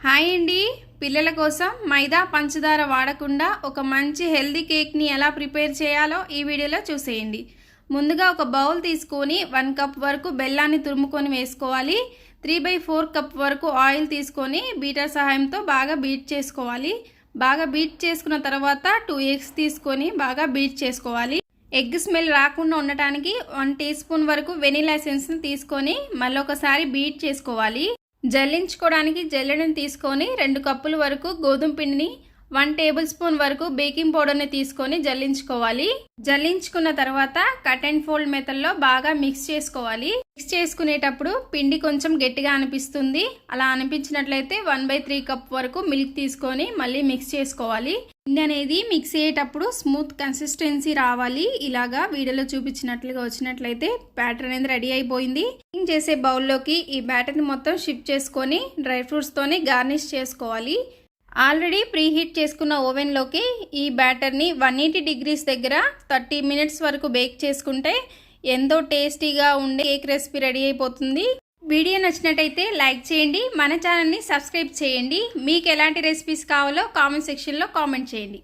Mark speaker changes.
Speaker 1: Hi అండి, పిల్లల కోసం మైదా పంచదార వాడకుండా ఒక మంచి హెల్దీ కేక్ని ఎలా ప్రిపేర్ చేయాలో ఈ వీడియోలో చూసేయండి. ముందుగా ఒక బౌల్ తీసుకొని 1 కప్ వరకు బెల్లాన్ని తురుముకొని వేసుకోవాలి. 3/4 కప్ వరకు ఆయిల్ తీసుకొని బీటర్ సహాయంతో బాగా బీట్ చేసుకోవాలి. బాగా బీట్ చేసుకున్న తర్వాత 2 ఎగ్స్ తీసుకొని బాగా బీట్ చేసుకోవాలి. ఎగ్ స్మెల్ రాకుండా ఉండటానికి 1 టీ స్పూన్ వరకు వెనిలా ఎసెన్స్ని తీసుకొని మళ్ళీ ఒకసారి బీట్ చేసుకోవాలి. జల్లించుకోవడానికి జల్లెడని తీసుకొని 2 కప్పుల వరకు గోధుమ పిండిని 1 టేబుల్ స్పూన్ వరకు బేకింగ్ పౌడర్ని తీసుకొని జల్లించుకోవాలి. జల్లించుకున్న తర్వాత కట్ అండ్ ఫోల్డ్ మెథడ్లో బాగా మిక్స్ చేసుకోవాలి. మిక్స్ చేసుకునేటప్పుడు పిండి కొంచెం గట్టిగా అనిపిస్తుంది. అలా అనిపించినట్లయితే 1/3 కప్ వరకు మిల్క్ తీసుకొని మళ్ళీ మిక్స్ చేసుకోవాలి. పిండి అనేది మిక్స్ అయ్యేటప్పుడు స్మూత్ కన్సిస్టెన్సీ రావాలి. ఇలాగా వీడియోలో చూపించినట్లుగా వచ్చినట్లయితే బ్యాటర్ అనేది రెడీ అయిపోయింది. కుకింగ్ చేసే బౌల్లోకి ఈ బ్యాటర్ని మొత్తం షిఫ్ట్ చేసుకొని డ్రై ఫ్రూట్స్తోని గార్నిష్ చేసుకోవాలి. ఆల్రెడీ ప్రీ హీట్ చేసుకున్న ఓవెన్లోకి ఈ బ్యాటర్ని 180 డిగ్రీస్ దగ్గర 30 మినిట్స్ వరకు బేక్ చేసుకుంటే ఎంతో టేస్టీగా ఉండే కేక్ రెసిపీ రెడీ అయిపోతుంది. వీడియో నచ్చినట్టయితే లైక్ చేయండి, మన ఛానల్ని సబ్స్క్రైబ్ చేయండి. మీకు ఎలాంటి రెసిపీస్ కావాలో కామెంట్ సెక్షన్లో కామెంట్ చేయండి.